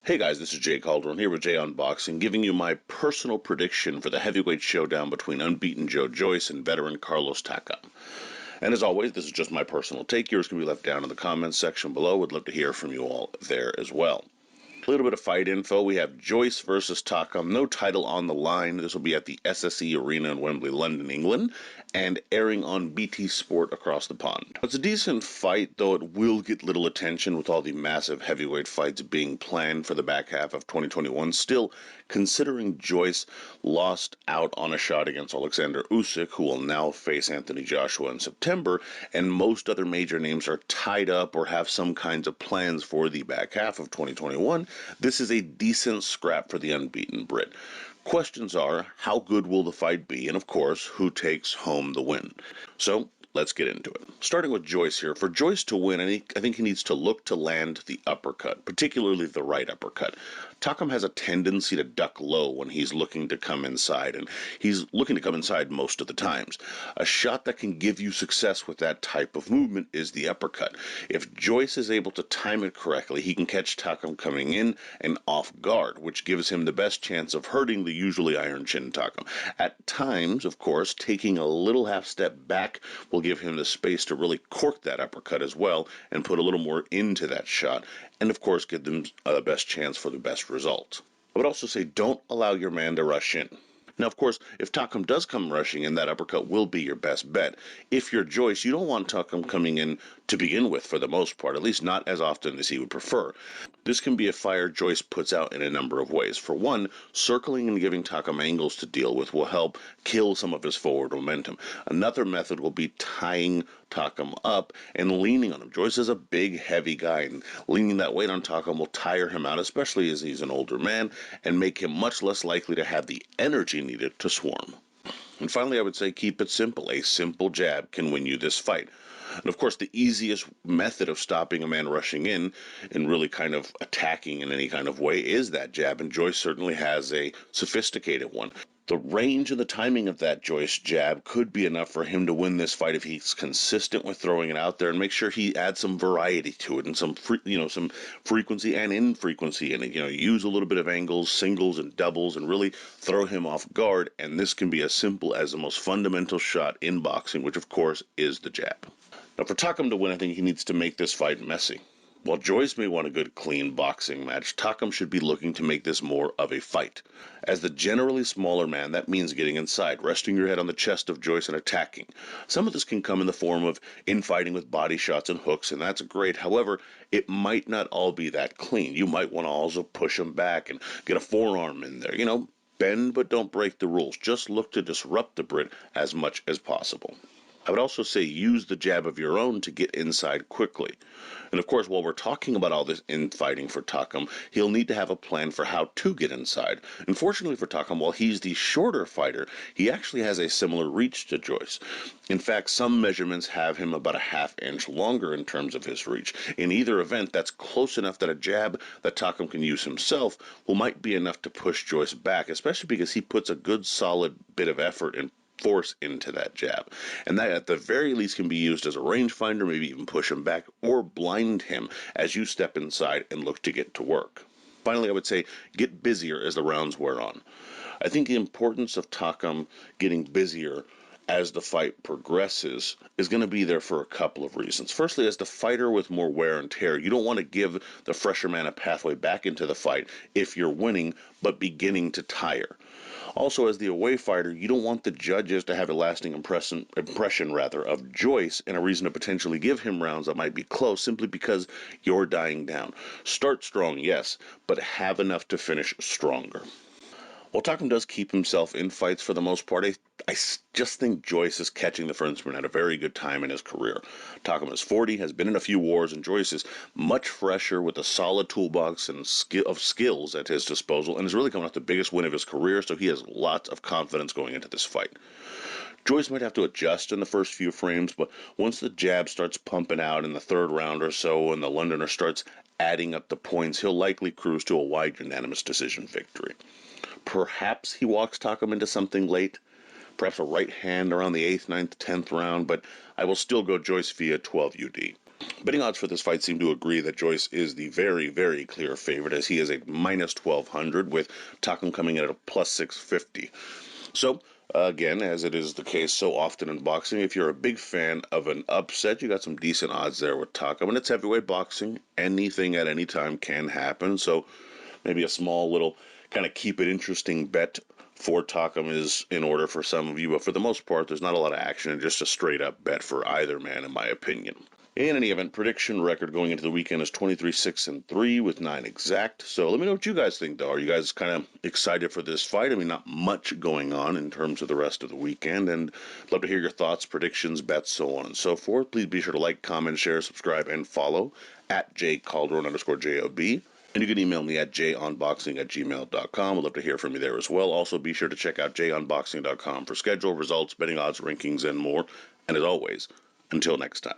Hey guys, this is Jay Calderon here with Jay Unboxing, giving you my personal prediction for the heavyweight showdown between unbeaten Joyce and veteran Carlos Takam. And as always, this is just my personal take. Yours can be left down in the comments section below. Would love to hear from you all there as well. A little bit of fight info. We have Joyce versus Takam. No title on the line. This will be at the SSE Arena in Wembley, London, England, and airing on BT Sport across the pond. It's a decent fight, though it will get little attention with all the massive heavyweight fights being planned for the back half of 2021. Still, considering Joyce lost out on a shot against Alexander Usyk, who will now face Anthony Joshua in September, and most other major names are tied up or have some kinds of plans for the back half of 2021, this is a decent scrap for the unbeaten Brit. Questions are, how good will the fight be? And of course, who takes home the win? So, let's get into it. Starting with Joyce here. For Joyce to win, I think he needs to look to land the uppercut, particularly the right uppercut. Takam has a tendency to duck low when he's looking to come inside, and he's looking to come inside most of the times. A shot that can give you success with that type of movement is the uppercut. If Joyce is able to time it correctly, he can catch Takam coming in and off guard, which gives him the best chance of hurting the usually iron chin Takam. At times, of course, taking a little half step back will give him the space to really cork that uppercut as well and put a little more into that shot, and of course give them the best chance for the best result. I would also say don't allow your man to rush in. Now, of course, if Takam does come rushing in, that uppercut will be your best bet. If you're Joyce, you don't want Takam coming in to begin with for the most part, at least not as often as he would prefer. This can be a fire Joyce puts out in a number of ways. For one, circling and giving Takam angles to deal with will help kill some of his forward momentum. Another method will be tying Takam up and leaning on him. Joyce is a big, heavy guy, and leaning that weight on Takam will tire him out, especially as he's an older man, and make him much less likely to have the energy needed to swarm. And finally, I would say keep it simple. A simple jab can win you this fight. And of course, the easiest method of stopping a man rushing in and really kind of attacking in any kind of way is that jab, and Joyce certainly has a sophisticated one. The range and the timing of that Joyce jab could be enough for him to win this fight if he's consistent with throwing it out there, and make sure he adds some variety to it and some frequency and infrequency, and use a little bit of angles, singles and doubles, and really throw him off guard. And this can be as simple as the most fundamental shot in boxing, which of course is the jab. Now, for Takam to win, I think he needs to make this fight messy. While Joyce may want a good, clean boxing match, Takam should be looking to make this more of a fight. As the generally smaller man, that means getting inside, resting your head on the chest of Joyce and attacking. Some of this can come in the form of infighting with body shots and hooks, and that's great. However, it might not all be that clean. You might want to also push him back and get a forearm in there. Bend but don't break the rules. Just look to disrupt the Brit as much as possible. I would also say use the jab of your own to get inside quickly. And of course, while we're talking about all this infighting for Takam, he'll need to have a plan for how to get inside. Unfortunately for Takam, while he's the shorter fighter, he actually has a similar reach to Joyce. In fact, some measurements have him about a half-inch longer in terms of his reach. In either event, that's close enough that a jab that Takam can use himself might be enough to push Joyce back, especially because he puts a good solid bit of effort and force into that jab. And that at the very least can be used as a rangefinder, maybe even push him back or blind him as you step inside and look to get to work. Finally, I would say get busier as the rounds wear on. I think the importance of Takam getting busier as the fight progresses is going to be there for a couple of reasons. Firstly, as the fighter with more wear and tear, you don't want to give the fresher man a pathway back into the fight if you're winning but beginning to tire. Also, as the away fighter, you don't want the judges to have a lasting impression of Joyce and a reason to potentially give him rounds that might be close simply because you're dying down. Start strong, yes, but have enough to finish stronger. While Takam does keep himself in fights for the most part, I just think Joyce is catching the Frenchman at a very good time in his career. Takam is 40, has been in a few wars, and Joyce is much fresher with a solid toolbox and of skills at his disposal, and is really coming off the biggest win of his career, so he has lots of confidence going into this fight. Joyce might have to adjust in the first few frames, but once the jab starts pumping out in the third round or so and the Londoner starts adding up the points, he'll likely cruise to a wide unanimous decision victory. Perhaps he walks Takam into something late, perhaps a right hand around the 8th, 9th, 10th round, but I will still go Joyce via 12 UD. Betting odds for this fight seem to agree that Joyce is the very, very clear favorite, as he is a minus 1200, with Takam coming in at a plus 650. So, again, as it is the case so often in boxing, if you're a big fan of an upset, you got some decent odds there with Takam. And it's heavyweight boxing. Anything at any time can happen. So, maybe a small little kind of keep it interesting bet for Takam is in order for some of you. But for the most part, there's not a lot of action and just a straight up bet for either man, in my opinion. In any event, prediction record going into the weekend is 23-6-3 with 9 exact. So let me know what you guys think, though. Are you guys kind of excited for this fight? I mean, not much going on in terms of the rest of the weekend. And I'd love to hear your thoughts, predictions, bets, so on and so forth. Please be sure to like, comment, share, subscribe, and follow at jcalderon_JOB. And you can email me at jonboxing@gmail.com. I'd love to hear from you there as well. Also, be sure to check out jonboxing.com for schedule, results, betting odds, rankings, and more. And as always, until next time.